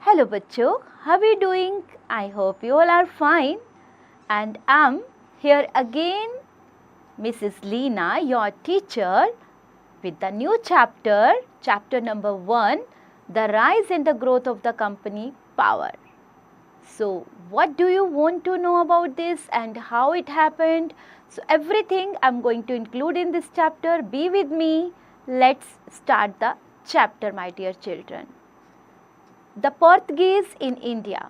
Hello बच्चों, how are you doing? I hope you all are fine. And I'm here again, Mrs. Leena, your teacher, with the new chapter number 1, the rise and the growth of the company power. So what do you want to know about this and how it happened? So everything I'm going to include in this chapter. Be with me. Let's start the chapter, my dear children. The Portuguese in India.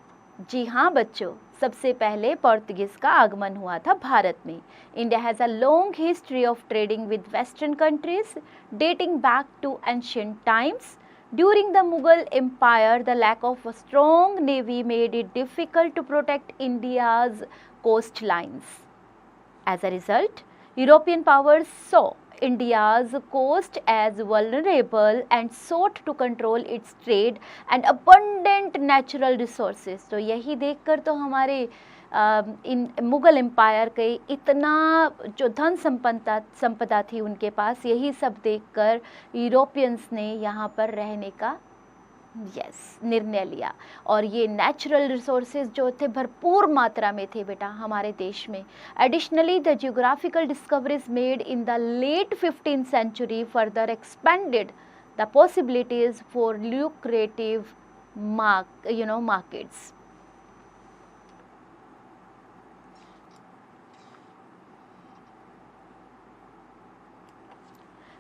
जी हाँ बच्चों, सबसे पहले Portuguese का आगमन हुआ था भारत में। India has a long history of trading with western countries dating back to ancient times. During the Mughal empire the lack of a strong navy made it difficult to protect India's coast lines. As a result, European powers saw India's coast as vulnerable and sought to control its trade and abundant natural resources. तो यही देखकर तो हमारे इन Mughal empire के इतना जो धन संपदा थी उनके पास, यही सब देखकर यूरोपियंस ने यहाँ पर रहने का निर्णय लिया। और ये नेचुरल रिसोर्सेज जो थे भरपूर मात्रा में थे बेटा हमारे देश में। Additionally the geographical discoveries made in the late 15th century further expanded the possibilities for lucrative markets.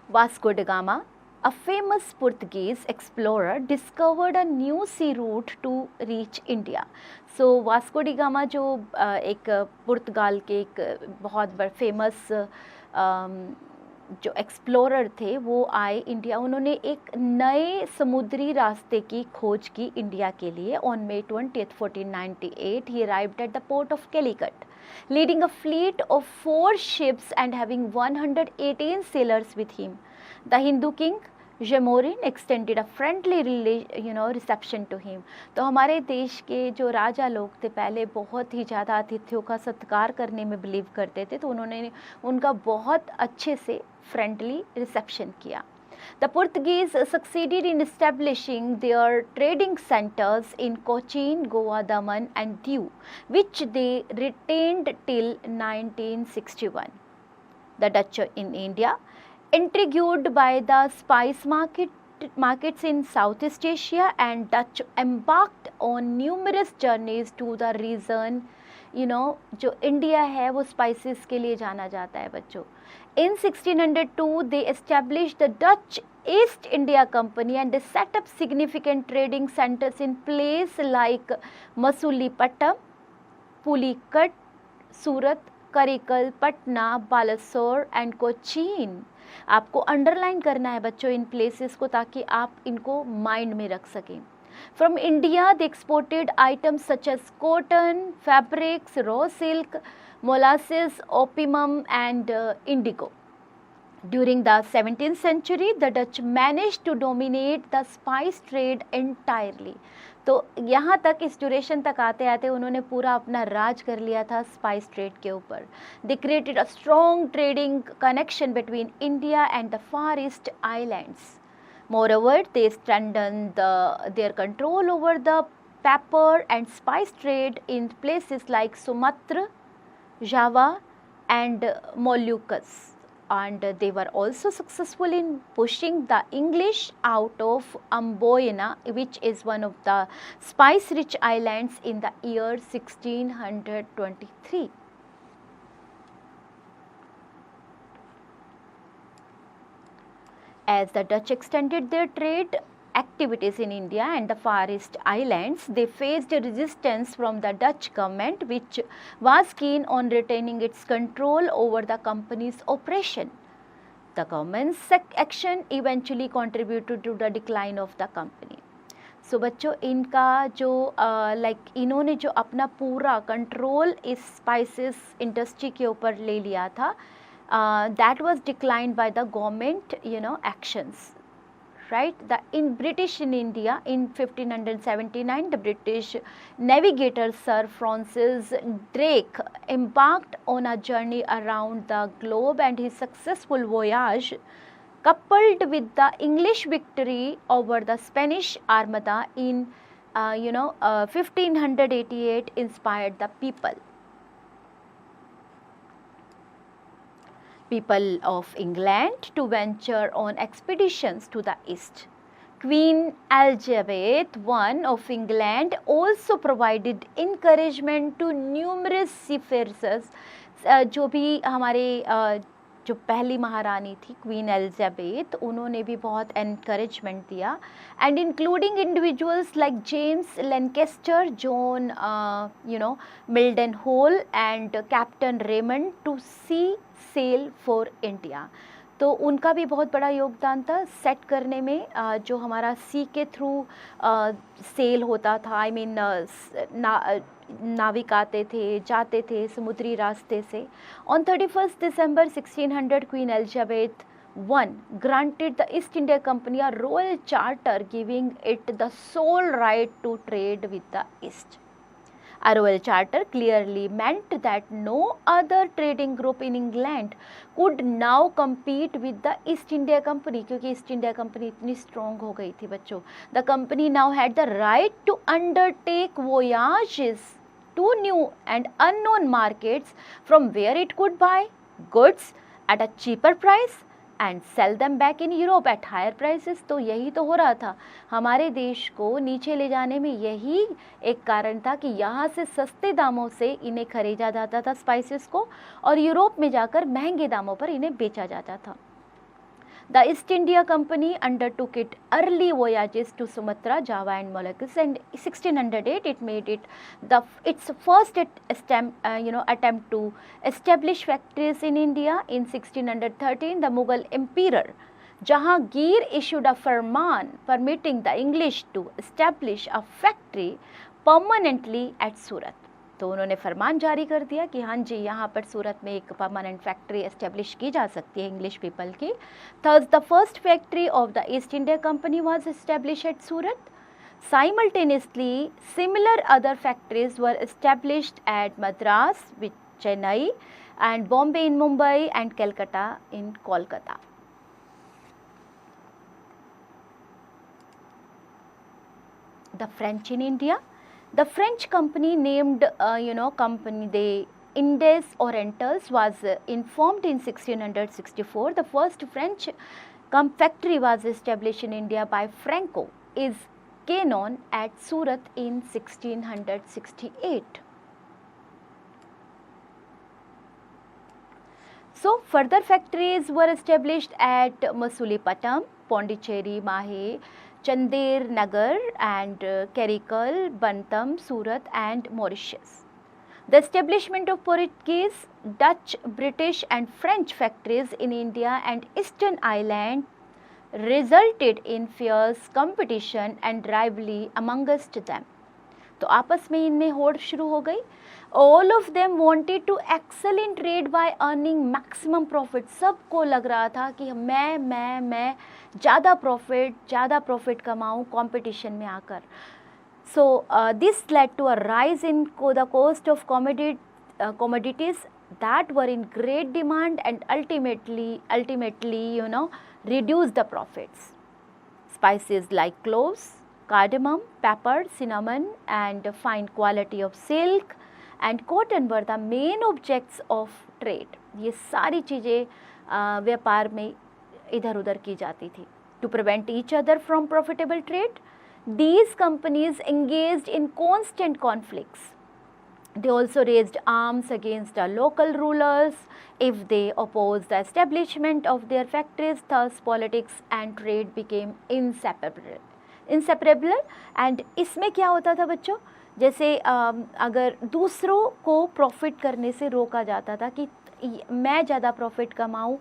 Vasco da Gama, a famous Portuguese explorer, discovered a new sea route to reach India. So Vasco D gamma जो एक पुर्तगाल के एक बहुत बड़ा famous जो explorer थे वो आए इंडिया। उन्होंने एक नए समुद्री रास्ते की खोज की इंडिया के लिए। On May 20th, 1498 he arrived at the port of Calicut, leading a fleet of 4 ships and having 118 sailors with him. The Hindu king Zamorin extended a friendly reception to him. तो हमारे देश के जो राजा लोग थे पहले बहुत ही ज़्यादा अतिथियों का सत्कार करने में बिलीव करते थे, तो उन्होंने उनका बहुत अच्छे से फ्रेंडली रिसेप्शन किया। The Portuguese succeeded in establishing their trading centers in Cochin, Goa, Daman and Diu, which they retained till 1961. The Dutch in India, intrigued by the spice markets in Southeast Asia, and Dutch embarked on numerous journeys to the region. जो India है वो spices के लिए जाना जाता है बच्चों। In 1602 they established the Dutch East India Company and they set up significant trading centers in places like Masulipatam, Pulicat, Surat, Karikal, Patna, Balasore and Cochin। आपको अंडरलाइन करना है बच्चों इन प्लेसेस को ताकि आप इनको माइंड में रख सकें। From India they exported items such as cotton, fabrics, raw silk, molasses, opium and indigo. During the 17th century, the Dutch managed to dominate the spice trade entirely. तो यहाँ तक इस ड्यूरेशन तक आते आते उन्होंने पूरा अपना राज कर लिया था स्पाइस ट्रेड के ऊपर। They created a strong trading connection between India and the Far East Islands. Moreover, they strengthened their control over the pepper and spice trade in places like Sumatra, Java and Moluccas. And they were also successful in pushing the English out of Amboina, which is one of the spice-rich islands, in the year 1623. As the Dutch extended their trade activities in India and the Far East Islands, they faced resistance from the Dutch government, which was keen on retaining its control over the company's operation. The government's action eventually contributed to the decline of the company. So बच्चों इनका जो इन्होंने जो अपना पूरा control इस spices industry के ऊपर ले लिया था, that was declined by the government actions. Right, in British in India in 1579, the British navigator Sir Francis Drake embarked on a journey around the globe, and his successful voyage, coupled with the English victory over the Spanish Armada in 1588 inspired the people of England to venture on expeditions to the east. Queen Elizabeth I of England also provided encouragement to numerous seafarers. जो भी हमारे जो पहली महारानी थी queen Elizabeth, उन्होंने भी बहुत एनकरेजमेंट दिया, and including individuals like James Lancaster, John Mildenhall and captain Raymond to set sail for India. तो उनका भी बहुत बड़ा योगदान था सेट करने में. जो हमारा सी के थ्रू सेल होता था, आई मीन नाविक आते थे, जाते थे समुद्री रास्ते से. On 31 December 1600 queen Elizabeth I granted the East India Company a royal charter giving it the sole right to trade with the East. A royal charter clearly meant that no other trading group in England could now compete with the East India Company, क्योंकि East India Company इतनी strong हो गई थी बच्चों. The company now had the right to undertake voyages to new and unknown markets from where it could buy goods at a cheaper price and sell them back in Europe at higher prices. तो यही तो हो रहा था, हमारे देश को नीचे ले जाने में यही एक कारण था कि यहाँ से सस्ते दामों से इन्हें खरीदा जाता था स्पाइसेस को, और यूरोप में जाकर महंगे दामों पर इन्हें बेचा जाता था. The East India Company undertook its early voyages to Sumatra, Java and Moluccas, and 1608 it made it its first attempt to establish factories in India. In 1613, the Mughal Emperor Jahangir issued a farman permitting the English to establish a factory permanently at Surat. तो उन्होंने फरमान जारी कर दिया कि हाँ जी, यहाँ पर सूरत में एक परमानेंट फैक्ट्री एस्टेब्लिश की जा सकती है इंग्लिश पीपल की. Thus the first factory of the East India Company was establish at Surat. Simultaneously similar other factories were established at Madras with Chennai and Bombay in Mumbai and Calcutta in Kolkata. The French in India. The French company named, company the Indes Orientales was informed in 1664. The first French factory was established in India by Franco is Canon at Surat in 1668. So further factories were established at Masulipatam, Pondicherry, Mahe, Chandir Nagar and Karikal, Bantam, Surat and Mauritius. The establishment of Portuguese, Dutch, British and French factories in India and Eastern Island resulted in fierce competition and rivalry amongst them. तो आपस में इनमें होड़ शुरू हो गई. All of them wanted to excel in trade by earning maximum profit. सबको लग रहा था कि मैं ज़्यादा प्रॉफिट कमाऊँ कंपटीशन में आकर. So this led to a rise in the cost of commodities that were in great demand and ultimately reduced the profits. Spices like cloves, cardamom, pepper, cinnamon and fine quality of silk and cotton were the main objects of trade. ये सारी चीज़ें व्यापार में इधर उधर की जाती थी. To prevent each other from profitable trade, these companies engaged in constant conflicts. They also raised arms against the local rulers if they opposed the establishment of their factories. Thus politics and trade became inseparable. And इसमें क्या होता था बच्चों, जैसे अगर दूसरों को profit करने से रोका जाता था कि मैं ज़्यादा प्रॉफिट कमाऊँ,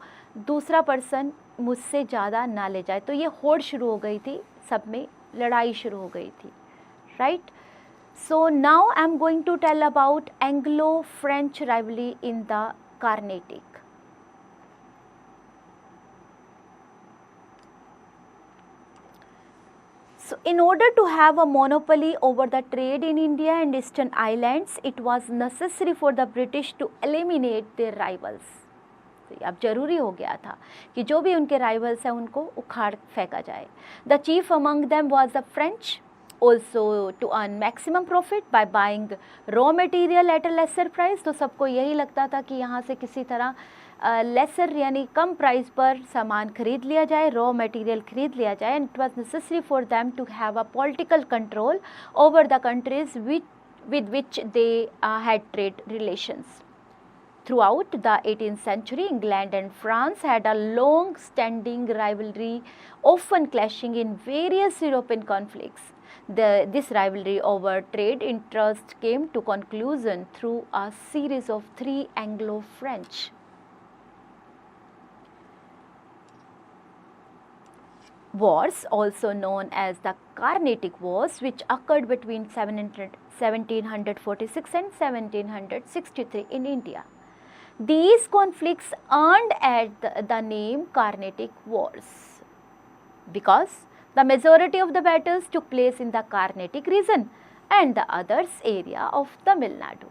दूसरा पर्सन मुझसे ज़्यादा ना ले जाए, तो ये होड़ शुरू हो गई थी, सब में लड़ाई शुरू हो गई थी, right. So now I am going to tell about Anglo French rivalry in the Carnatic. So in order to have a monopoly over the trade in India and Eastern Islands, it was necessary for the British to eliminate their rivals. तो अब जरूरी हो गया था कि जो भी उनके राइवल्स हैं उनको उखाड़ फेंका जाए. The chief among them was the French. also to earn maximum profit by buying raw material at a lesser price. तो सबको यही लगता था कि यहाँ से किसी तरह लेसर यानी कम प्राइस पर सामान खरीद लिया जाए, रॉ मटेरियल खरीद लिया जाए. And it was necessary for them to have a political control over the countries with which they had trade relations. Throughout the 18th century, England and France had a long-standing rivalry, often clashing in various European conflicts. This rivalry over trade interest came to conclusion through a series of 3 Anglo-French wars, also known as the Carnatic Wars, which occurred between 1746 and 1763 in India. These conflicts earned the name Carnatic Wars because the majority of the battles took place in the Carnatic region and the others area of Tamil Nadu.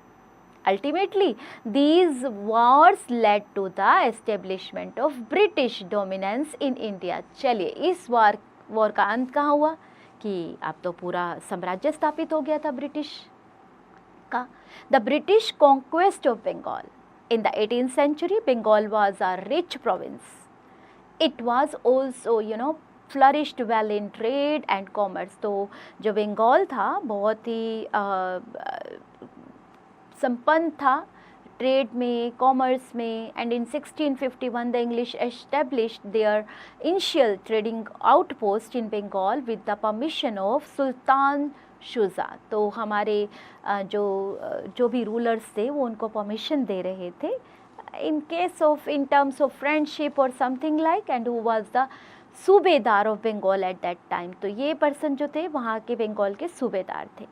Ultimately, these wars led to the establishment of British dominance in India. चलिए इस war का अंत कहाँ हुआ कि अब तो पूरा साम्राज्य स्थापित हो गया था ब्रिटिश का. The British conquest of Bengal. In the 18th century, Bengal was a rich province. It was also, flourished well in trade and commerce. तो जो बंगाल था बहुत ही संपन्न था ट्रेड में, कॉमर्स में. And in 1651 the English established their initial trading outpost in Bengal with the permission of sultan Shuja. तो हमारे जो भी रूलर्स थे वो उनको परमिशन दे रहे थे in terms of friendship or something like. and who was the subedar of Bengal at that time. तो ये पर्सन जो थे वहाँ के बंगाल के सूबेदार थे.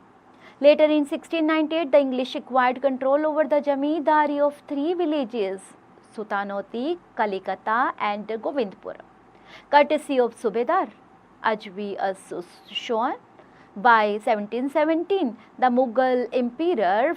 Later in 1698, the English acquired control over the Jamidari of 3 villages, Sutanoti, Kalikata and Govindpur. Courtesy of Subedar, as we shown. By 1717, the Mughal Emperor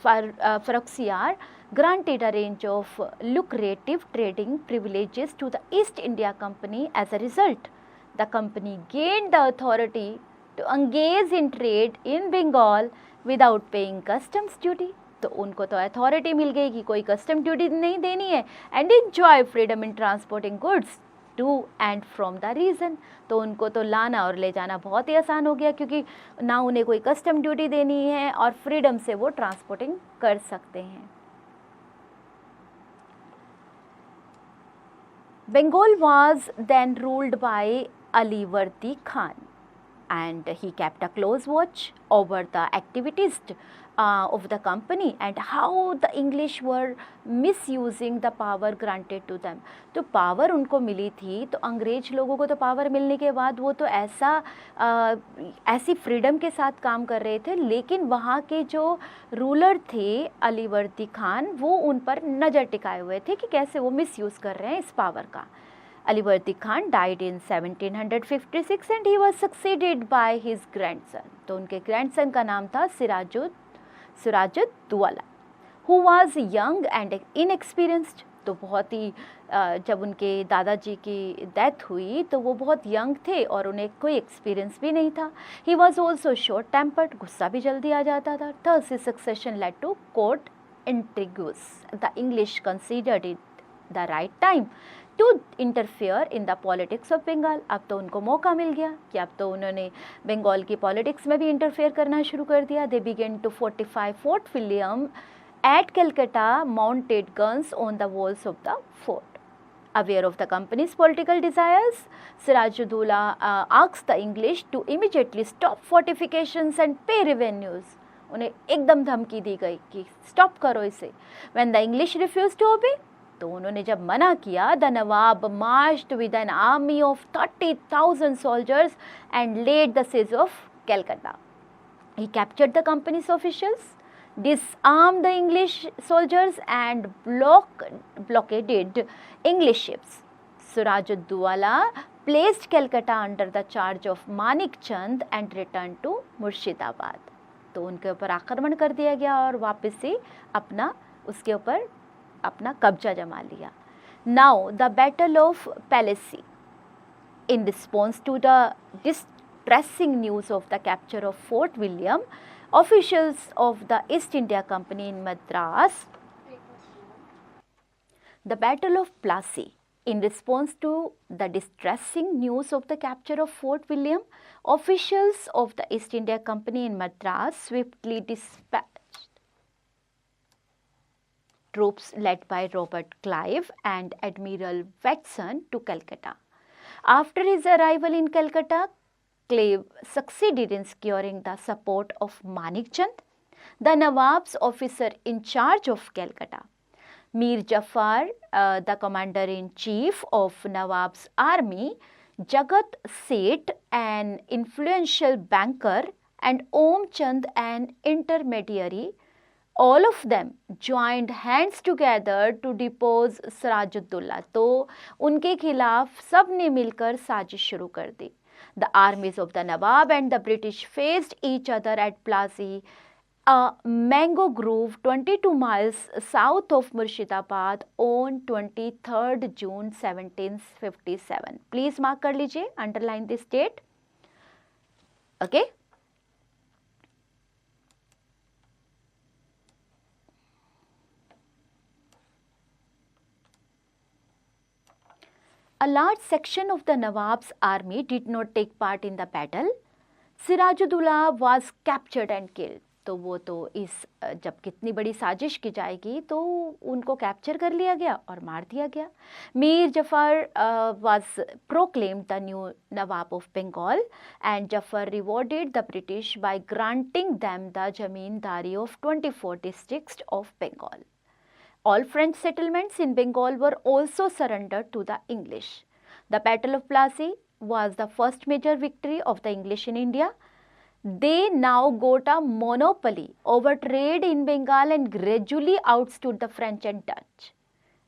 Farrukhsiyar granted a range of lucrative trading privileges to the East India Company. As a result, the company gained the authority to engage in trade in Bengal without paying customs duty. तो उनको तो authority मिल गई कि कोई custom duty नहीं देनी है. And enjoy freedom in transporting goods to and from the region. तो उनको तो लाना और ले जाना बहुत ही आसान हो गया क्योंकि ना उन्हें कोई कस्टम ड्यूटी देनी है और फ्रीडम से वो ट्रांसपोर्टिंग कर सकते हैं. Bengal was then ruled by Alivardi Khan. And he kept a close watch over the activities of the company and how the English were misusing the power granted to them. तो power उनको मिली थी तो अंग्रेज लोगों को तो power मिलने के बाद वो तो ऐसी फ्रीडम के साथ काम कर रहे थे, लेकिन वहाँ के जो रूलर थे अलीवर्दी खान वो उन पर नज़र टिकाए हुए थे कि कैसे वो मिसयूज़ कर रहे हैं इस पावर का. Alivardi Khan died in 1756 and he was succeeded by his grandson. तो उनके grandson का नाम था Siraj-ud-Daulah, who was young and inexperienced. तो बहुत ही जब उनके दादाजी की डेथ हुई तो वो बहुत यंग थे और उन्हें कोई एक्सपीरियंस भी नहीं था. He was also short tempered, गुस्सा भी जल्दी आ जाता था. Thus his succession led to court intrigues. The English considered it the right time to interfere in the politics of Bengal. अब तो उनको मौका मिल गया कि अब तो उन्होंने बंगाल की पॉलिटिक्स में भी इंटरफेयर करना शुरू कर दिया. They began to fortify Fort William at Calcutta, mounted guns on the walls of the fort. Aware of the company's political desires, Sirajuddaulah asked the English to immediately stop fortifications and pay revenues. उन्हें एकदम धमकी दी गई कि stop करो इसे. When the English refused to obey, तो उन्होंने जब मना किया, the Nawab marched with an army of 30,000 soldiers and laid the siege of Calcutta. He captured the company's officials, disarmed the English soldiers and blockaded English ships. Sirajuddaulah placed Calcutta under the charge of Manik Chand and returned to Murshidabad. तो उनके ऊपर आक्रमण कर दिया गया और वापस से उसके ऊपर अपना कब्जा जमा लिया. Now the Battle of Plassey. In response to the distressing news of the capture of Fort William, officials of the East India Company in Madras, the Battle of Plassey. In response to the distressing news of the capture of Fort William, officials of the East India Company in Madras swiftly dispatched troops led by Robert Clive and Admiral Watson to Calcutta. After his arrival in Calcutta, Clive succeeded in securing the support of Manik Chand, the Nawab's officer in charge of Calcutta. Mir Jafar, the commander-in-chief of Nawab's army, Jagat Seth, an influential banker, and Om Chand, an intermediary, all of them joined hands together to depose Sirajuddaulah. तो उनके खिलाफ सब ने मिलकर साजिश शुरू कर दी. The armies of the Nawab and the British faced each other at Plassey, a mango grove 22 miles south of Murshidabad on 23rd June 1757. Please mark कर लीजिए, underline this date. Okay. A large section of the Nawab's army did not take part in the battle. Sirajuddaulah was captured and killed. तो वो तो इस जब कितनी बड़ी साजिश की जाएगी तो उनको कैप्चर कर लिया गया और मार दिया गया. Mir Zafar was proclaimed the new Nawab of Bengal, and Jafar rewarded the British by granting them the zamindari of 24 districts of Bengal. All French settlements in Bengal were also surrendered to the English. The Battle of Plassey was the first major victory of the English in India. They now got a monopoly over trade in Bengal and gradually outstood the French and Dutch.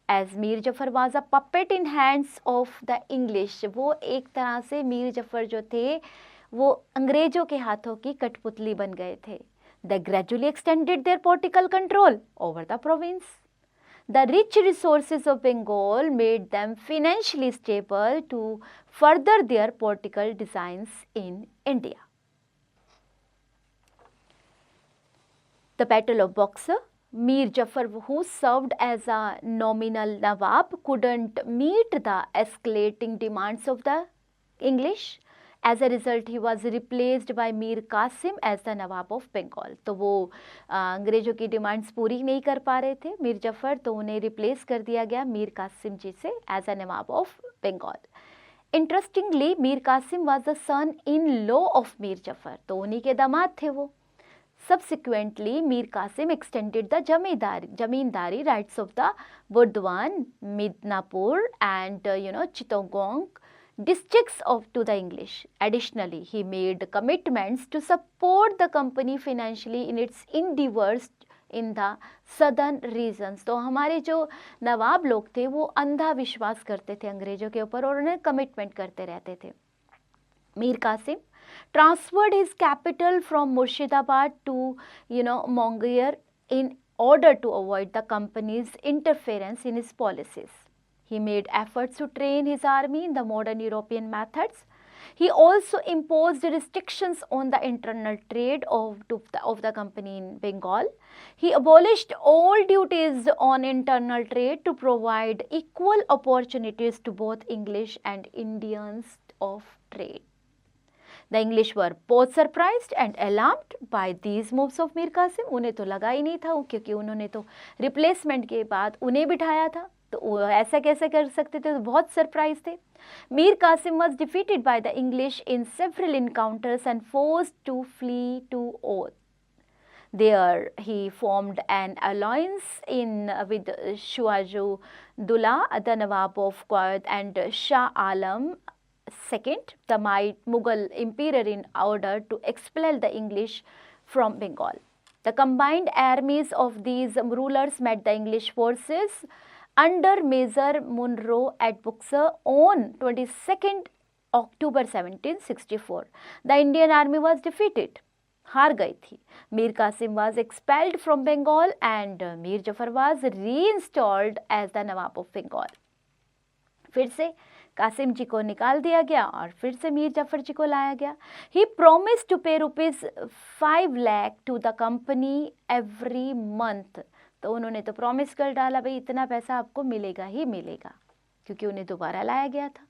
As Mir Jafar was a puppet in hands of the English, वो एक तरह से मीर जफर जो थे वो अंग्रेजों के हाथों की कठपुतली बन गए थे. They gradually extended their political control over the province. The rich resources of Bengal made them financially stable to further their political designs in India. The Battle of Buxar. Mir Jafar, who served as a nominal Nawab, couldn't meet the escalating demands of the English. As a result, he was replaced by Mir Qasim as the Nawab of Bengal. तो वो अंग्रेजों की demands पूरी नहीं कर पा रहे थे मीर जफर, तो उन्हें रिप्लेस कर दिया गया मीर कासिम जी से as a nawab of Bengal. Interestingly Mir Qasim was the son in law of Mir Jafar, तो उन्हीं के दामाद थे वो. Subsequently, Mir Qasim extended the zamindari rights of the Burdwan, Midnapur and Chittagong districts to the English. Additionally, he made commitments to support the company financially in its endeavors in the southern regions. तो हमारे जो नवाब लोग थे वो अंधा विश्वास करते थे अंग्रेजों के ऊपर और उन्हें कमिटमेंट करते रहते थे. Mir Qasim transferred his capital from Murshidabad to Mongier in order to avoid the company's interference in his policies. He made efforts to train his army in the modern European methods. He also imposed restrictions on the internal trade of the company in Bengal. He abolished all duties on internal trade to provide equal opportunities to both English and Indians of trade. The English were both surprised and alarmed by these moves of Mir Qasim. उन्हें तो लगा ही नहीं था क्योंकि उन्होंने तो replacement के बाद उन्हें बिठाया था, तो वो ऐसा कैसे कर सकते थे, तो बहुत सरप्राइज थे. Mir Qasim was defeated by the English in several encounters and forced to flee to Oudh. There he formed an alliance with Sirajuddaulah, the Nawab of Quad, and Shah Alam Second, the Mughal emperor, in order to expel the English from Bengal. The combined armies of these rulers met the English forces under Major Munro at Buxar on 22nd October 1764. The Indian army was defeated. हार गई थी. Mir Qasim was expelled from Bengal and Mir Jafar was reinstalled as the Nawab of Bengal. फिर से कासिम जी को निकाल दिया गया और फिर से मीर जाफर जी को लाया गया. ही promise to pay ₹5 lakh to the company every month. तो उन्होंने तो प्रॉमिस कर डाला भाई इतना पैसा आपको मिलेगा ही मिलेगा, क्योंकि उन्हें दोबारा लाया गया था.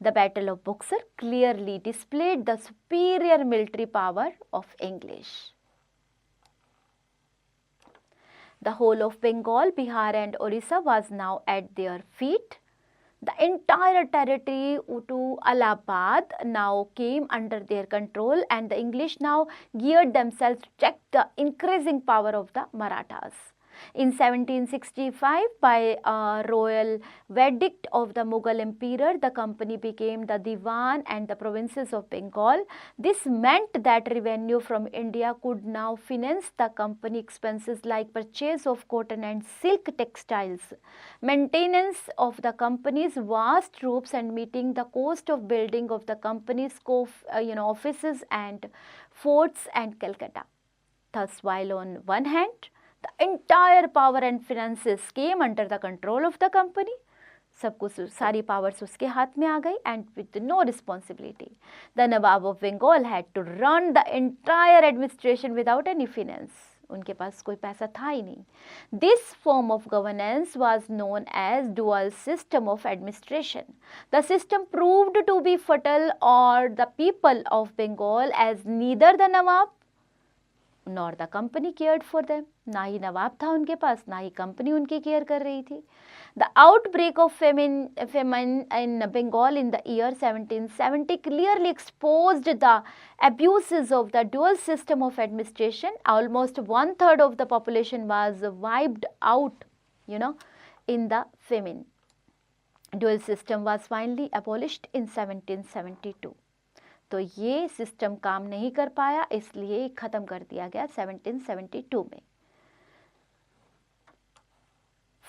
The Battle of Buxar clearly displayed the superior military power of English. The whole of Bengal, Bihar and Orissa was now at their feet. The entire territory to Allahabad now came under their control, and the English now geared themselves to check the increasing power of the Marathas. In 1765, by a royal verdict of the Mughal emperor, the company became the Diwan and the provinces of Bengal. This meant that revenue from India could now finance the company expenses like purchase of cotton and silk textiles, maintenance of the company's vast troops, and meeting the cost of building of the company's offices and forts and Calcutta. Thus, while on one hand, the entire power and finances came under the control of the company, सब कुछ सारी powers उसके हाथ में आ गई, and with no responsibility. The Nawab of Bengal had to run the entire administration without any finance. उनके पास कोई पैसा था ही नहीं. This form of governance was known as dual system of administration. The system proved to be fatal or the people of Bengal, as neither the Nawab nor the company cared for them. ना ही नवाब था उनके पास, ना ही company उनकी care कर रही थी. The outbreak of famine in Bengal in the year 1770 clearly exposed the abuses of the dual system of administration. Almost 1/3 of the population was wiped out, in the famine. Dual system was finally abolished in 1772. तो ये system काम नहीं कर पाया, इसलिए ख़त्म कर दिया गया 1772 में.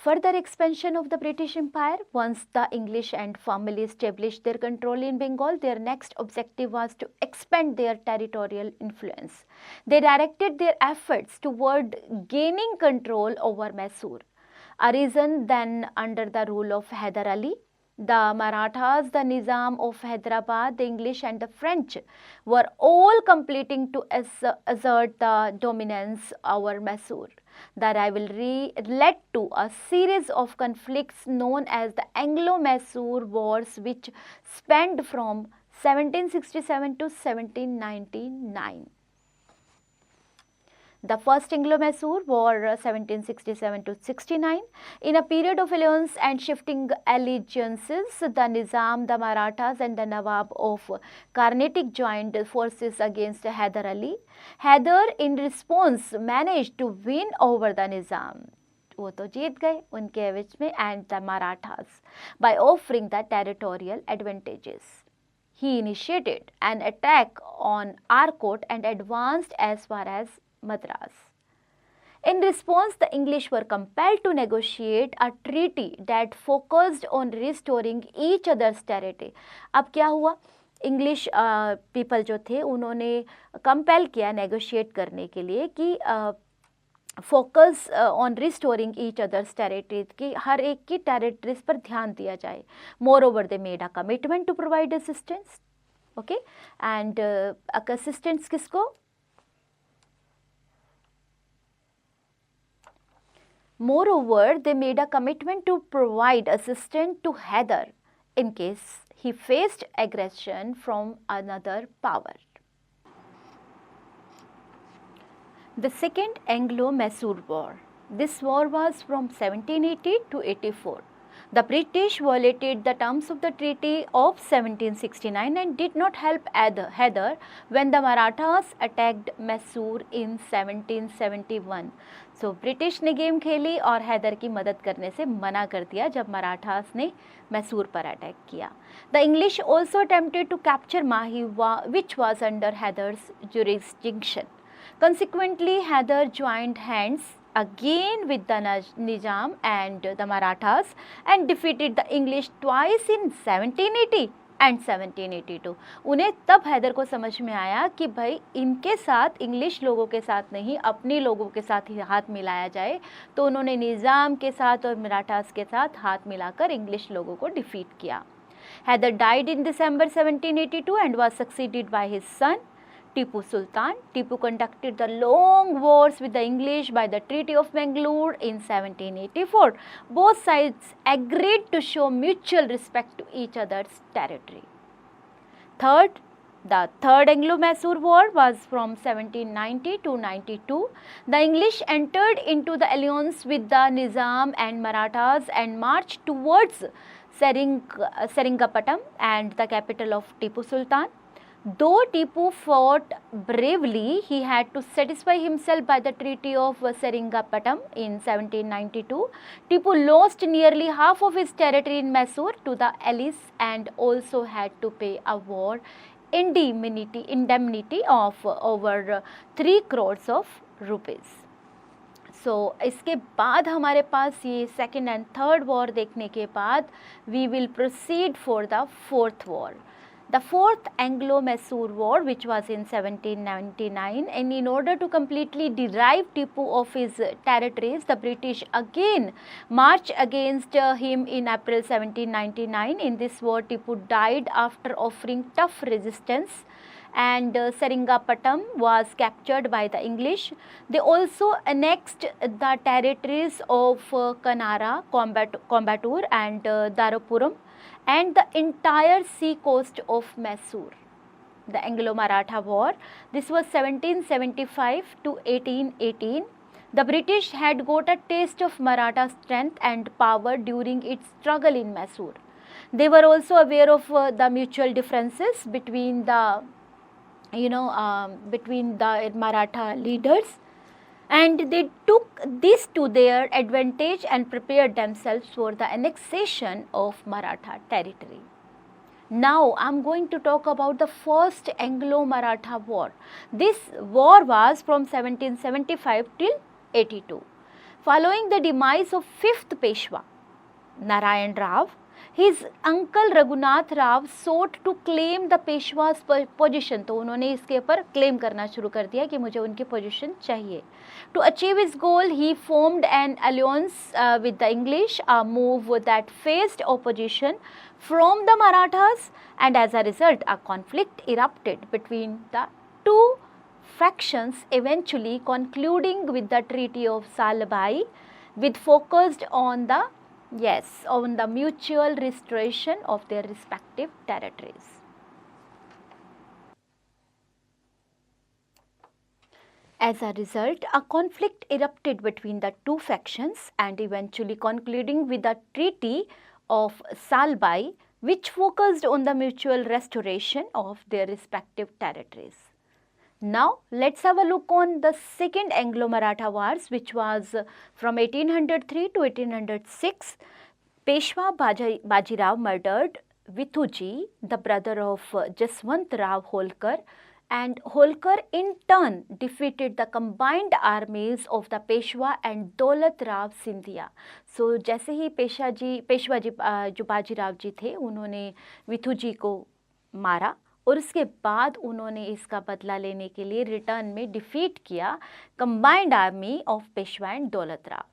Further expansion of the British Empire. Once the English and firmly established their control in Bengal, their next objective was to expand their territorial influence. They directed their efforts toward gaining control over Mysore, a region then under the rule of Hyder Ali. The Marathas, the Nizam of Hyderabad, the English and the French were all competing to assert the dominance over Mysore. The rivalry led to a series of conflicts known as the Anglo-Mysore Wars, which spanned from 1767 to 1799. The first Anglo-Mysore War 1767 to 69. In a period of alliance and shifting allegiances, the Nizam, the Marathas and the Nawab of Carnatic joined forces against Hyder Ali. Hyder in response managed to win over the Nizam. वो तो जीत गए उनके एवज में, and the Marathas by offering the territorial advantages. He initiated an attack on Arcot and advanced as far as Madras. In response, the English were compelled to negotiate a treaty that focused on restoring each other's territory. अब क्या हुआ, English people जो थे उन्होंने compel किया negotiate करने के लिए कि focus on restoring each others territories, कि हर एक की टेरिटरीज पर ध्यान दिया जाए. Moreover they made a commitment to provide assistance. Okay, and assistance किसको? Moreover, they made a commitment to provide assistance to Hyder in case he faced aggression from another power. The Second Anglo-Mysore War. This war was from 1780 to 84. The British violated the terms of the Treaty of 1769 and did not help Hyder when the Marathas attacked Mysore in 1771. So, British ने game खेली और हैदर की मदद करने से मना कर दिया जब मराठास ने मैसूर पर अटैक किया. The English also attempted to capture Mahi, which was under Hyder's jurisdiction. Consequently, Hyder joined hands again with the Nizam and the Marathas and defeated the English twice in 1780 and 1782। उन्हें तब हैदर को समझ में आया कि भाई इनके साथ, इंग्लिश लोगों के साथ नहीं, अपने लोगों के साथ ही हाथ मिलाया जाए। तो उन्होंने निज़ाम के साथ और मराठास के साथ हाथ मिलाकर इंग्लिश लोगों को डिफीट किया। Haidar died in December 1782 and was succeeded by his son Tipu Sultan. Tipu conducted the long wars with the English by the Treaty of Mangalore in 1784. Both sides agreed to show mutual respect to each other's territory. The Third Anglo-Mysore War was from 1790 to 92. The English entered into the alliance with the Nizam and Marathas and marched towards Seringapatam and the capital of Tipu Sultan. Though Tipu fought bravely, he had to satisfy himself by the Treaty of Seringapatam in 1792. Tipu lost nearly half of his territory in Mysore to the Allies and also had to pay a war indemnity of over 3 crores of rupees. So, इसके बाद हमारे पास ये second and third war देखने के बाद we will proceed for the fourth war. The Fourth Anglo-Mysore War, which was in 1799, and in order to completely deprive Tipu of his territories, the British again marched against him in April 1799. In this war, Tipu died after offering tough resistance, and Seringapatam was captured by the English. They also annexed the territories of Kanara, Coimbatore and Darapuram, and the entire sea coast of Mysore. The Anglo-Maratha War, this was 1775 to 1818. The British had got a taste of Maratha strength and power during its struggle in Mysore. They were also aware of the mutual differences between the Maratha leaders, and they took this to their advantage and prepared themselves for the annexation of Maratha territory. Now I am going to talk about the first Anglo-Maratha War. This war was from 1775 till 82. Following the demise of 5th Peshwa, Narayan Rao, his uncle Raghunath Rao sought to claim the Peshwa's position. तो उन्होंने इसके ऊपर claim करना शुरू कर दिया कि मुझे उनकी position चाहिए. To achieve his goal, he formed an alliance with the English, a move that faced opposition from the Marathas, and as a result, a conflict erupted between the two factions, eventually concluding with the Treaty of Salbai, with focused on the mutual restoration of their respective territories. As a result, a conflict erupted between the two factions and eventually concluding with the Treaty of Salbai, which focused on the mutual restoration of their respective territories. Now, let's have a look on the second Anglo-Maratha Wars, which was from 1803 to 1806. Peshwa Bajirao murdered Vithuji, the brother of Jaswant Rao Holkar, and Holkar in turn defeated the combined armies of the Peshwa and Daulat Rao Sindhia. So, जैसे ही पेशवा जी जो बाजीराव जी थे, उन्होंने विथुजी को मारा और उसके बाद उन्होंने इसका बदला लेने के लिए रिटर्न में डिफीट किया combined army of Peshwa and Daulat Rao.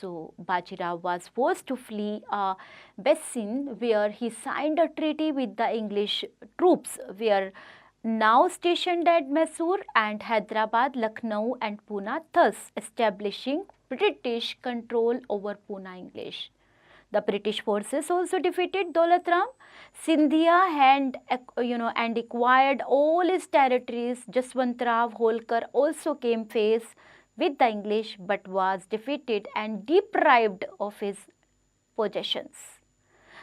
So, Bajirao was forced to flee Bessin, where he signed a treaty with the English troops, were now stationed at Mysore and Hyderabad, Lucknow and Pune, thus establishing British control over Pune English. The British forces also defeated Daulat Rao Sindhia and acquired all his territories. Jaswant Rao Holkar also came face with the English but was defeated and deprived of his possessions.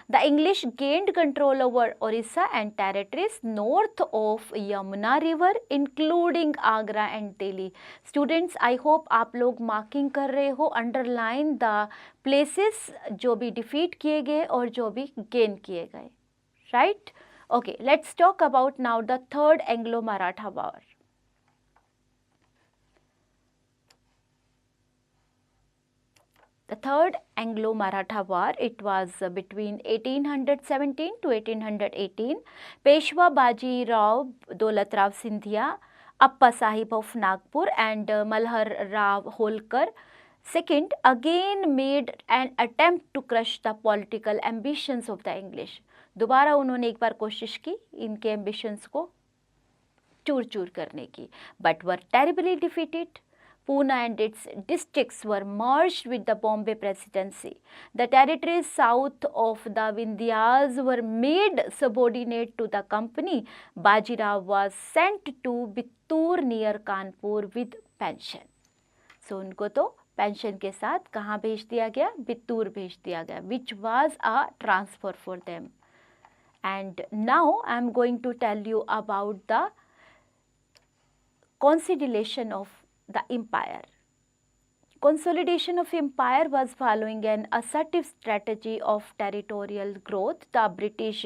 The English gained control over Orissa and territories north of Yamuna river, including Agra and Delhi. Students, I hope आप लोग marking कर रहे हो, underline the places जो भी defeat किए गए और जो भी gain किए गए, right? Okay, let's talk about now the third Anglo-Maratha War. The Third Anglo-Maratha War, it was between 1817 to 1818. Peshwa Baji Rao Daulat Rao Sindhia, Appa Sahib of Nagpur and Malhar Rao Holkar second again made an attempt to crush the political ambitions of the English. दोबारा उन्होंने एक बार कोशिश की इनके ambitions को चूर चूर करने की, but were terribly defeated. Pune and its districts were merged with the Bombay Presidency. The territories south of the Vindhyas were made subordinate to the company. Bajirao was sent to Bittur near Kanpur with pension. So उनको तो pension के साथ कहाँ भेज दिया गया? बित्तूर भेज दिया गया, which was a transfer for them. And now I am going to tell you about the consolidation of the empire. Consolidation of empire was following an assertive strategy of territorial growth. The British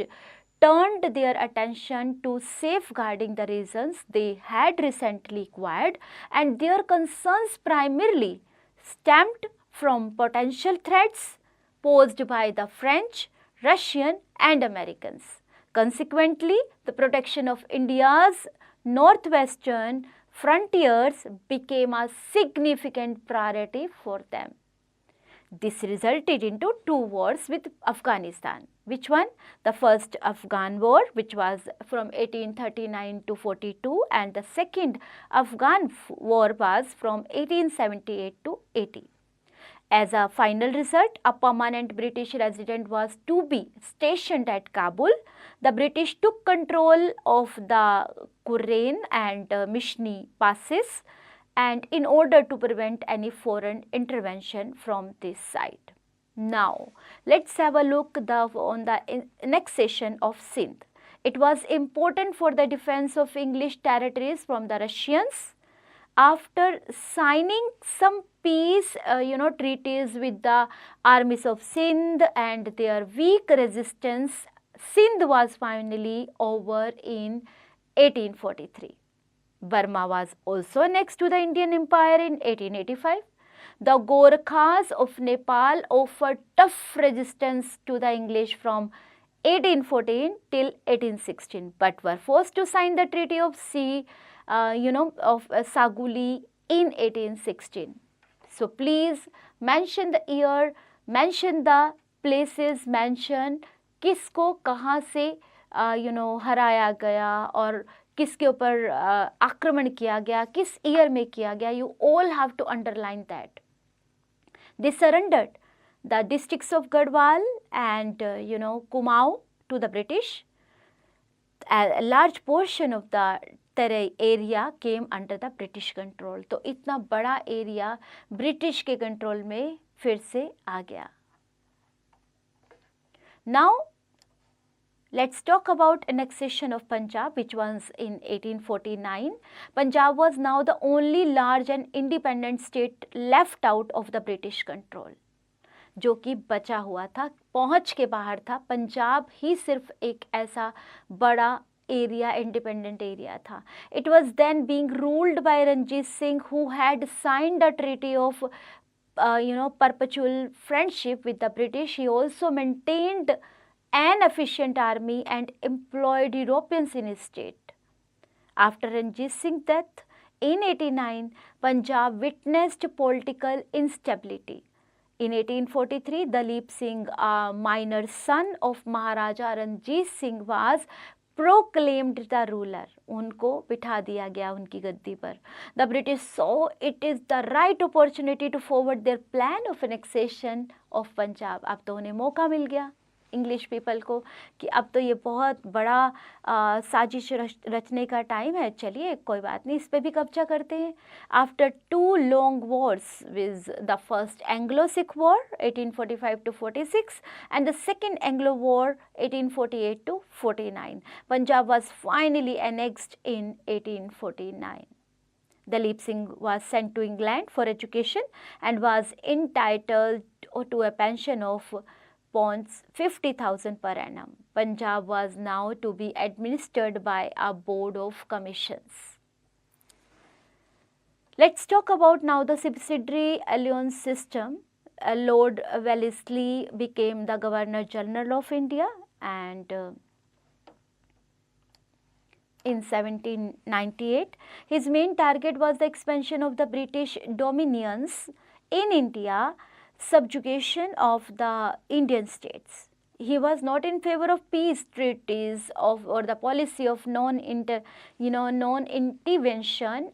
turned their attention to safeguarding the regions they had recently acquired, and their concerns primarily stemmed from potential threats posed by the French, Russian and Americans. Consequently, the protection of India's northwestern frontiers became a significant priority for them. This resulted into two wars with Afghanistan. Which one? The first Afghan war, which was from 1839 to 42, and the second Afghan war was from 1878 to 80. As a final result, a permanent British resident was to be stationed at Kabul. The British took control of the Kurrain and Mishni passes, and in order to prevent any foreign intervention from this side. Now, let's have a look on the annexation of Sindh. It was important for the defense of English territories from the Russians. After signing some peace treaties with the armies of Sindh and their weak resistance, Sindh was finally over in 1843. Burma was also next to the Indian Empire in 1885. The Gorkhas of Nepal offered tough resistance to the English from 1814 till 1816, but were forced to sign the Treaty of Saguli in 1816. So please mention the year, mention the places, mention किसको कहाँ से हराया गया और किसके ऊपर आक्रमण किया गया, किस ईयर में किया गया. You all have to underline that. They surrendered the districts of Garhwal and Kumaon to the British. A large portion of the Terai area came under the British control. तो इतना बड़ा एरिया ब्रिटिश के control में फिर से आ गया. Now, let's talk about annexation of Punjab, which was in 1849. Punjab was now the only large and independent state left out of the British control. जो कि बचा हुआ था, पहुंच के बाहर था. पंजाब ही सिर्फ एक ऐसा बड़ा एरिया, इंडिपेंडेंट एरिया था. It was then being ruled by Ranjit Singh, who had signed a treaty of perpetual friendship with the British. He also maintained an efficient army and employed Europeans in his state. After Ranjit Singh's death in 1889, Punjab witnessed political instability. In 1843, Dalip Singh, a minor son of Maharaja Ranjit Singh, was proclaimed the ruler. उनको बिठा दिया गया उनकी गद्दी पर. The British saw it is the right opportunity to forward their plan of annexation of Punjab. अब तो उन्हें मौका मिल गया इंग्लिश पीपल को कि अब तो ये बहुत बड़ा साजिश रचने का टाइम है. चलिए कोई बात नहीं, इस पे भी कब्जा करते हैं. After 2 long wars with the first Anglo-Sikh War 1845 to 46 and the second Anglo War 1848 to 49, Punjab was finally annexed in 1849. Dalip Singh was sent to England for education and was entitled to a pension of £50,000 per annum. Punjab was now to be administered by a board of commissions. Let's talk about now the subsidiary alliance system. Lord Wellesley became the Governor General of India, and in 1798, his main target was the expansion of the British dominions in India, subjugation of the Indian states. He was not in favor of peace treaties or the policy of non-intervention.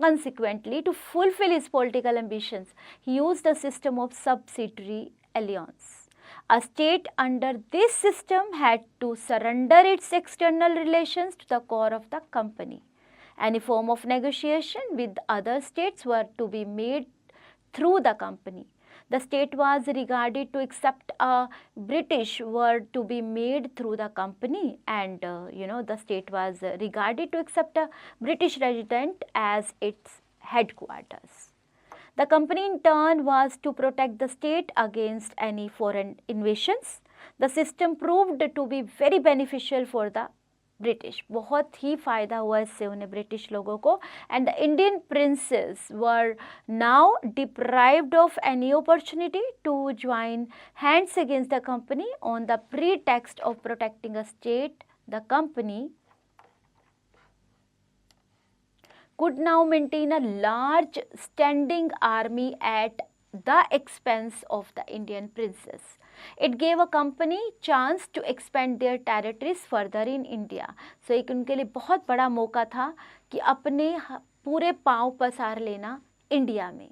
Consequently, to fulfill his political ambitions, he used a system of subsidiary alliance. A state under this system had to surrender its external relations to the core of the company. Any form of negotiation with other states were to be made through the company. The state was regarded to accept a British were to be made through the company, and the state was regarded to accept a British resident as its headquarters. The company in turn was to protect the state against any foreign invasions. The system proved to be very beneficial for the British, बहुत ही फ़ायदा हुआ इससे उन्हें British लोगों को. And the Indian princes were now deprived of any opportunity to join hands against the company on the pretext of protecting a state. The company could now maintain a large standing army at the expense of the Indian princes. It gave a company chance to expand their territories further in India. So एक उनके लिए बहुत बड़ा मौका था कि अपने पूरे पाँव पसार लेना इंडिया में.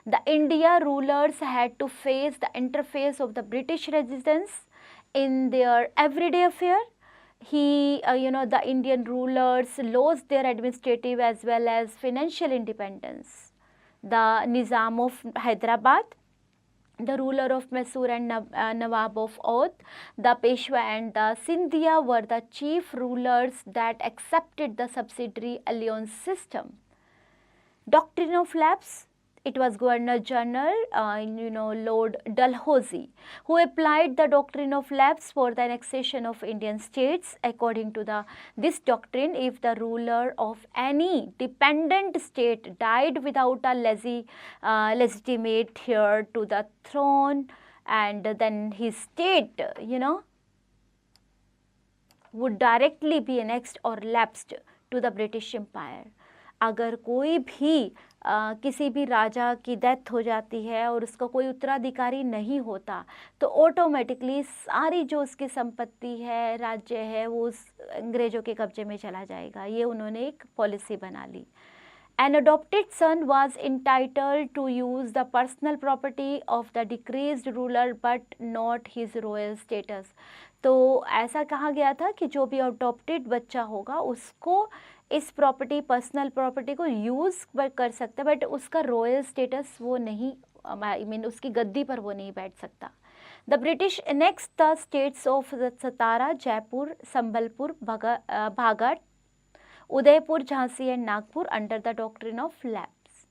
The India rulers had to face the interface of the British resistance in their everyday affair. The Indian rulers lost their administrative as well as financial independence. The Nizam of Hyderabad, the ruler of Mysore and Nawab of Oudh, the Peshwa and the Sindhia were the chief rulers that accepted the subsidiary alliance system. Doctrine of lapse. It was Governor General, Lord Dalhousie, who applied the doctrine of lapse for the annexation of Indian states. According to this doctrine, if the ruler of any dependent state died without a legitimate heir to the throne, and then his state, would directly be annexed or lapsed to the British Empire. अगर कोई भी किसी भी राजा की death हो जाती है और उसका कोई उत्तराधिकारी नहीं होता तो ऑटोमेटिकली सारी जो उसकी संपत्ति है, राज्य है, वो उस अंग्रेज़ों के कब्जे में चला जाएगा. ये उन्होंने एक पॉलिसी बना ली. An adopted son was entitled to use the personal property of the deceased ruler but not his royal status. तो ऐसा कहा गया था कि जो भी अडॉप्टेड बच्चा होगा उसको इस प्रॉपर्टी, पर्सनल प्रॉपर्टी को यूज़ कर सकता है, बट उसका रॉयल स्टेटस वो नहीं, उसकी गद्दी पर वो नहीं बैठ सकता. The British annexed the states of Satara, Jaipur, Sambalpur, Baghat, Udaipur, Jhansi and Nagpur under the doctrine of lapse.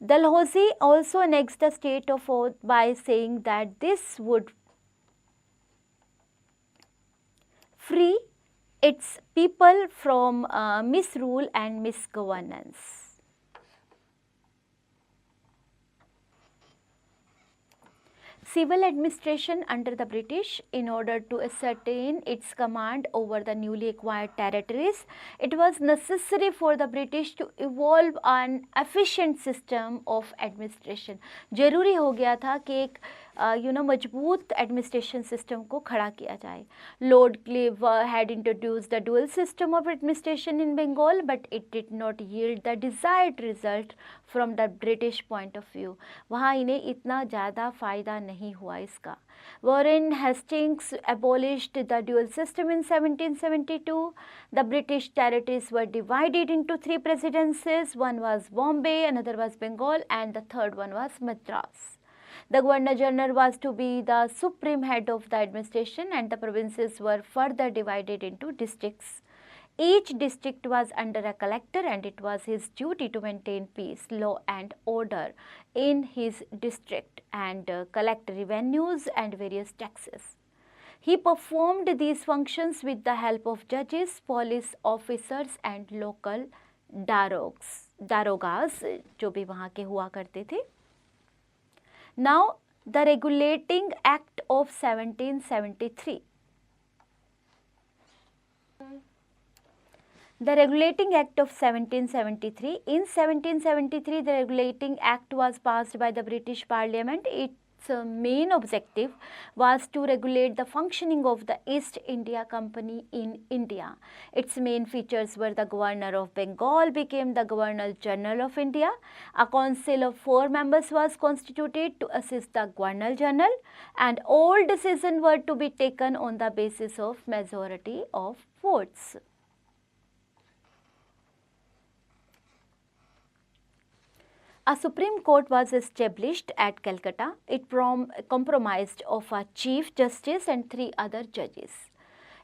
Dalhousie also annexed the state of Oudh by saying that this would free its people from misrule and misgovernance. Civil administration under the British, in order to ascertain its command over the newly acquired territories, it was necessary for the British to evolve an efficient system of administration. जरूरी हो गया था कि एक मजबूत administration system को खड़ा किया जाए. Lord cleave had introduced the dual system of administration in Bengal, but it did not yield the desired result from the British point of view. वहाँ इन्हें इतना ज़्यादा फ़ायदा नहीं हुआ इसका. Warren Hastings abolished the dual system in 1772. The British territories were divided into 3 presidencies. One was Bombay, another was Bengal, and the third one was Madras. The Governor General was to be the supreme head of the administration, and the provinces were further divided into districts. Each district was under a collector, and it was his duty to maintain peace, law and order in his district and collect revenues and various taxes. He performed these functions with the help of judges, police officers and local darogas, जो भी वहाँ के हुआ करते थे. Now, the Regulating Act of 1773. The Regulating Act of 1773. In 1773, the Regulating Act was passed by the British Parliament. Its main objective was to regulate the functioning of the East India Company in India. Its main features were the Governor of Bengal became the Governor General of India. A council of 4 members was constituted to assist the Governor General, and all decisions were to be taken on the basis of majority of votes. A Supreme Court was established at Calcutta. It comprised of a Chief Justice and 3 other judges.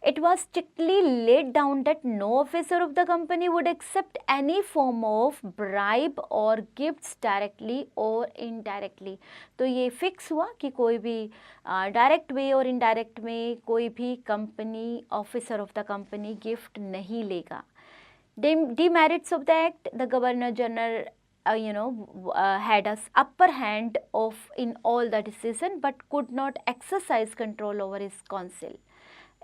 It was strictly laid down that no officer of the company would accept any form of bribe or gifts directly or indirectly. तो ये fix हुआ कि कोई भी direct way और indirect में कोई भी company officer of the company gift नहीं लेगा. Demerits of the act: the Governor General had a upper hand in all the decision but could not exercise control over his council.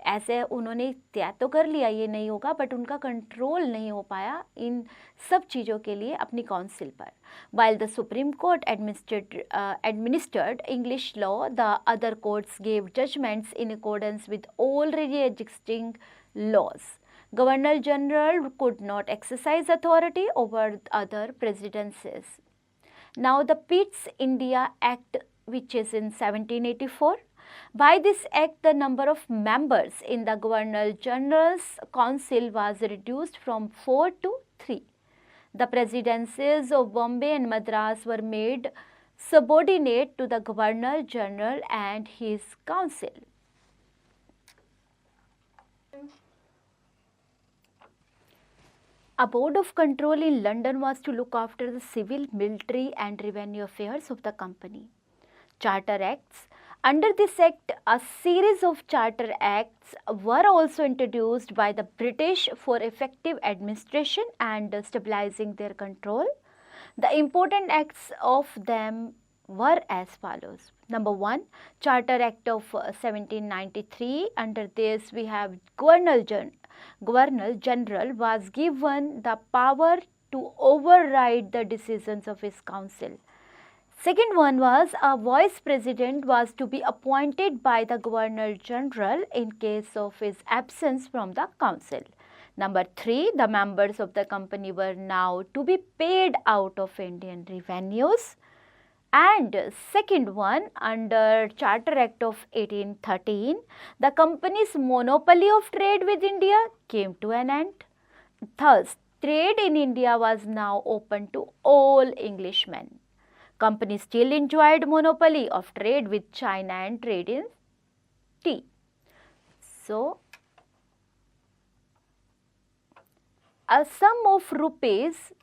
ऐसे उन्होंने तय तो कर लिया ये नहीं होगा, बट उनका कंट्रोल नहीं हो पाया इन सब चीज़ों के लिए अपनी काउंसिल पर. While the Supreme Court administered English law, the other courts gave judgments in accordance with already existing laws. Governor General could not exercise authority over other presidencies. Now, the Pitt's India Act, which is in 1784. By this act, the number of members in the Governor General's Council was reduced from 4 to 3. The presidencies of Bombay and Madras were made subordinate to the Governor General and his council. A board of control in London was to look after the civil, military and revenue affairs of the company. Charter Acts. Under this act, a series of charter acts were also introduced by the British for effective administration and stabilizing their control. The important acts of them were as follows. Number 1, Charter Act of 1793. Under this, we have Governor General was given the power to override the decisions of his council. Second one was a vice president was to be appointed by the Governor General in case of his absence from the council. Number 3, the members of the company were now to be paid out of Indian revenues. And second one, under Charter Act of 1813, the company's monopoly of trade with India came to an end. Thus, trade in India was now open to all Englishmen. Company still enjoyed monopoly of trade with China and trade in tea. So, a sum of rupees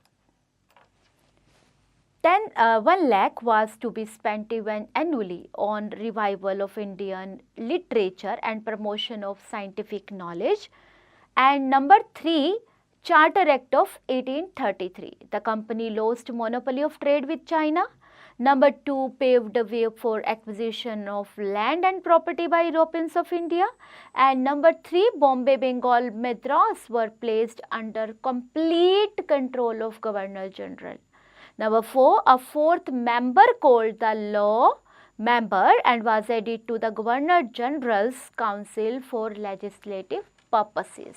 1 lakh was to be spent even annually on revival of Indian literature and promotion of scientific knowledge. And number 3, Charter Act of 1833. The company lost monopoly of trade with China. Number 2, paved the way for acquisition of land and property by Europeans of India. And number 3, Bombay, Bengal, Madras were placed under complete control of Governor General. Number 4, a 4th member called the law member and was added to the Governor General's Council for legislative purposes.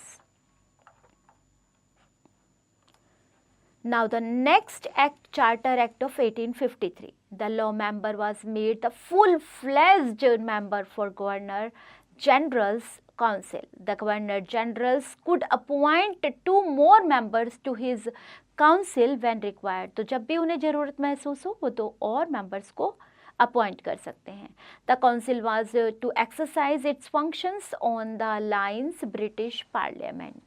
Now, the next act, Charter Act of 1853. The law member was made the full-fledged member for Governor General's Council. The Governor Generals could appoint 2 more members to his council when required. तो जब भी उन्हें ज़रूरत महसूस हो वो 2 और members को appoint कर सकते हैं. The council was to exercise its functions on the lines British Parliament.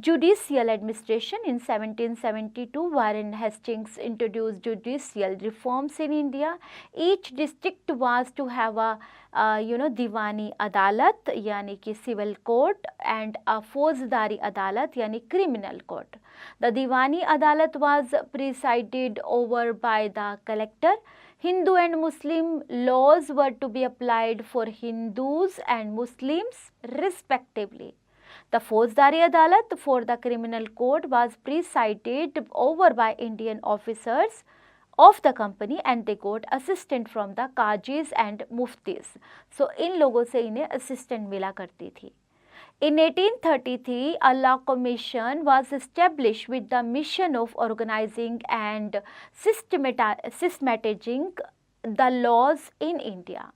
Judicial administration in 1772, Warren Hastings introduced judicial reforms in India. Each district was to have a Diwani Adalat यानी कि civil court and a फौजदारी अदालत यानी criminal court. The Diwani Adalat was presided over by the collector. Hindu and Muslim laws were to be applied for Hindus and Muslims respectively. The Faujdari Adalat for the criminal code was presided over by Indian officers of the company and they got assistant from the Qazis and Muftis. So इन लोगों से इन्हें assistant मिला करती थी. In 1833, a law commission was established with the mission of organizing and systematizing the laws in India.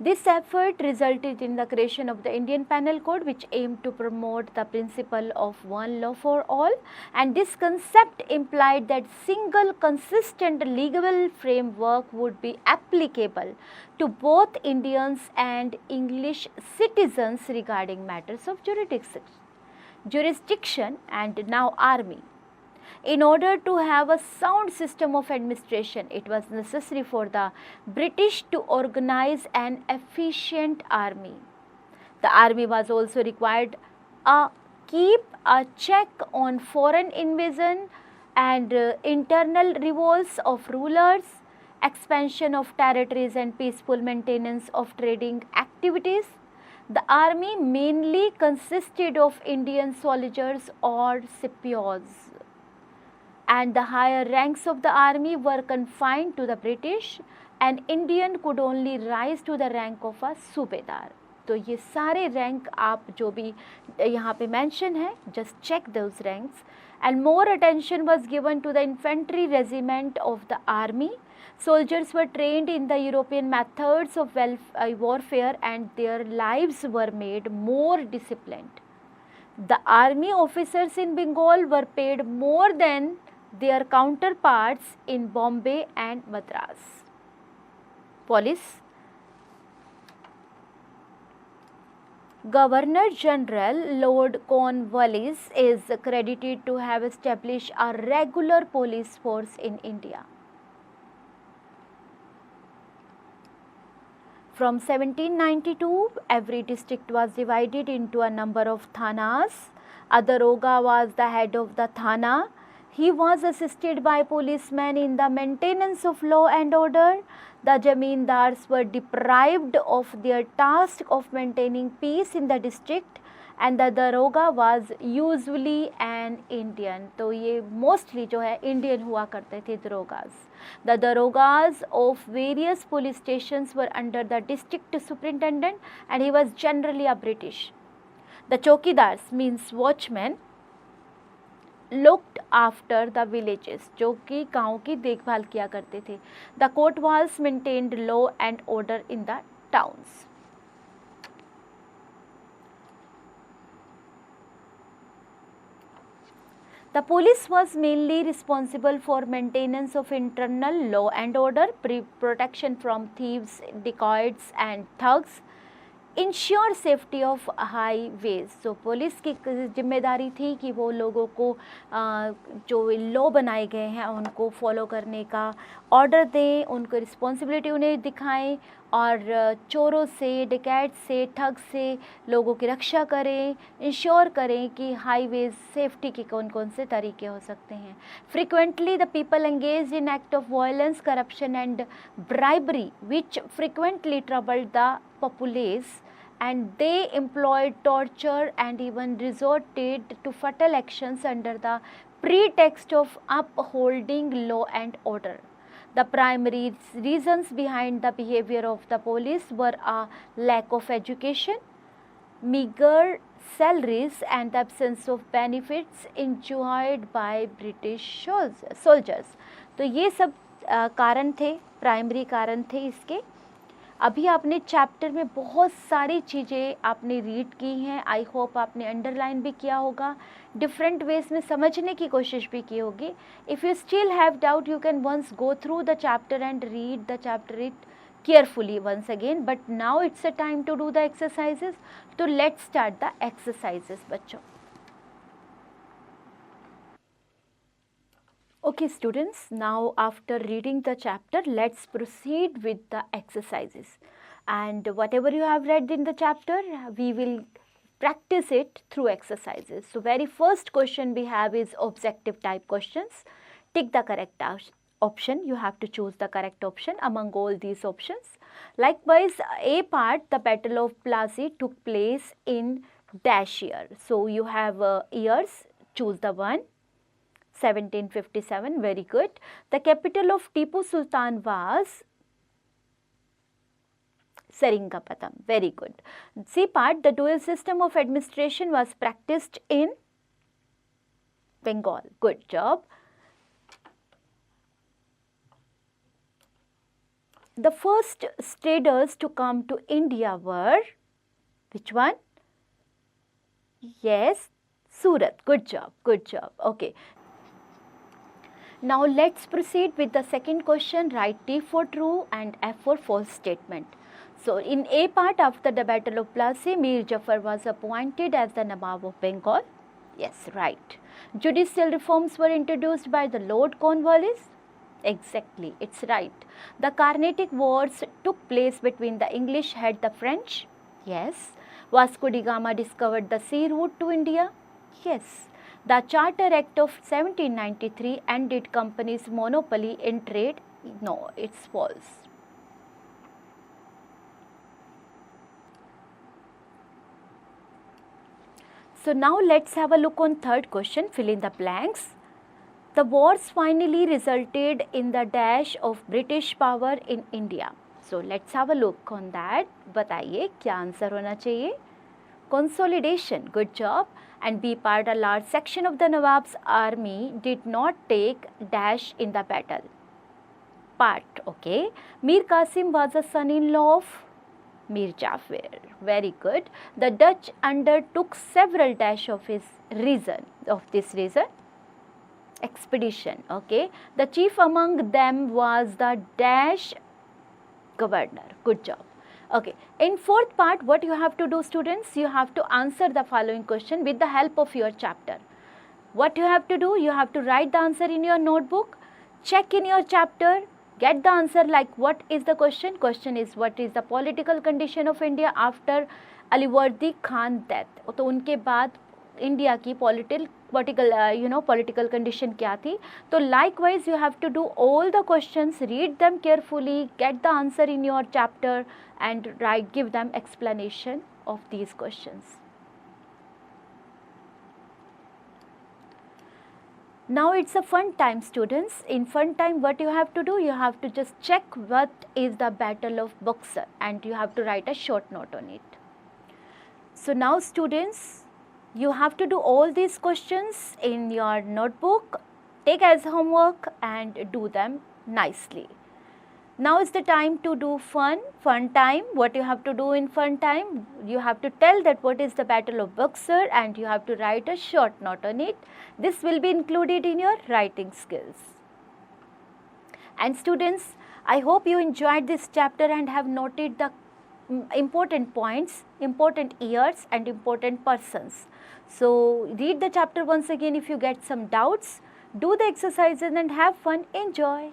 This effort resulted in the creation of the Indian Penal Code, which aimed to promote the principle of one law for all, and this concept implied that single consistent legal framework would be applicable to both Indians and English citizens regarding matters of jurisdiction and now army. In order to have a sound system of administration, it was necessary for the British to organize an efficient army. The army was also required to keep a check on foreign invasion and internal revolts of rulers, expansion of territories and peaceful maintenance of trading activities. The army mainly consisted of Indian soldiers or sepoys, and the higher ranks of the army were confined to the British. An Indian could only rise to the rank of a सूबेदार. तो ये सारे rank आप जो भी यहाँ पे mention है, just check those ranks. And more attention was given to the infantry regiment of the army. Soldiers were trained in the European methods of warfare and their lives were made more disciplined. The army officers in Bengal were paid more than their counterparts in Bombay and Madras. Police. Governor General Lord Cornwallis is credited to have established a regular police force in India. From 1792, every district was divided into a number of thanas. A daroga was the head of the thana. He was assisted by policemen in the maintenance of law and order. The zamindars were deprived of their task of maintaining peace in the district and the daroga was usually an Indian. तो ये mostly जो है Indian हुआ करते थे darogas. The darogas of various police stations were under the district superintendent and he was generally a British. The chokidars means watchmen looked after the villages, जो कि गाँव की देखभाल किया करते थे. The kotwals maintained law and order in the towns. The police was mainly responsible for maintenance of internal law and order, protection from thieves, dacoits and thugs, ensure safety of highways. तो police की जिम्मेदारी थी कि वो लोगों को जो law बनाए गए हैं उनको फॉलो करने का ऑर्डर दें, उनको रिस्पॉन्सिबिलिटी उन्हें दिखाएं और चोरों से, डकैत से, ठग से लोगों की रक्षा करें, इंश्योर करें कि हाईवेज सेफ्टी के कौन कौन से तरीके हो सकते हैं. Frequently the people engage in act of violence, corruption and bribery which frequently troubled the populace and they employed torture and even resorted to fatal actions under the pretext of upholding law and order. The primary reasons behind the behavior of the police were a lack of education, meager salaries and the absence of benefits enjoyed by British soldiers. तो ये सब कारण थे, primary कारण थे इसके. अभी आपने चैप्टर में बहुत सारी चीज़ें आपने रीड की हैं. आई होप आपने अंडरलाइन भी किया होगा, डिफरेंट वेज में समझने की कोशिश भी की होगी. If you still have doubt you can once go through the chapter and read the chapter it carefully once again. But now it's a time to do the exercises. तो let's start the exercises बच्चों. Okay students, now after reading the chapter, let's proceed with the exercises. And whatever you have read in the chapter, we will practice it through exercises. So very first question we have is objective type questions. Tick the correct option. You have to choose the correct option among all these options. Likewise, A part, the Battle of Plassey took place in dash year. So you have years, choose the one. 1757, very good. The capital of Tipu Sultan was Seringapatam, very good. C part, the dual system of administration was practiced in Bengal, good job. The first traders to come to India were, which one? Yes, Surat, good job, okay. Now let's proceed with the second question. Write T for true and F for false statement. So in A part, after the Battle of Plassey, Mir Jafar was appointed as the Nawab of Bengal. Yes, right. Judicial reforms were introduced by the Lord Cornwallis. Exactly, it's right. The Carnatic Wars took place between the English and the French. Yes. Vasco da Gama discovered the sea route to India. Yes. The Charter Act of 1793 ended companies' monopoly in trade. No, it's false. So now let's have a look on third question, fill in the blanks. The wars finally resulted in the dash of British power in India. So let's have a look on that. बताइए क्या answer होना चाहिए? Consolidation, good job. And B part, a large section of the Nawab's army did not take dash in the battle. Part, okay. Mir Qasim was a son-in-law of Mir Jafar, very good. The Dutch undertook several dash of this reason. Expedition, okay. The chief among them was the dash governor, good job. Okay, in fourth part, what you have to do, students, you have to answer the following question with the help of your chapter. What you have to do, you have to write the answer in your notebook, check in your chapter, get the answer like what is the question. Question is what is the political condition of India after Aliwardi Khan death. तो उनके बाद India की political condition क्या थी. तो likewise you have to do all the questions, read them carefully, get the answer in your chapter and give them explanation of these questions. Now it's a fun time, students. In fun time, what you have to do, you have to just check what is the Battle of Buxar and you have to write a short note on it. So now, students, you have to do all these questions in your notebook, take as homework and do them nicely. Now is the time to do fun time. What you have to do in fun time, you have to tell that what is the Battle of Buxar and you have to write a short note on it. This will be included in your writing skills. And students, I hope you enjoyed this chapter and have noted the important points, important years and important persons. So read the chapter once again if you get some doubts, do the exercises and have fun, enjoy.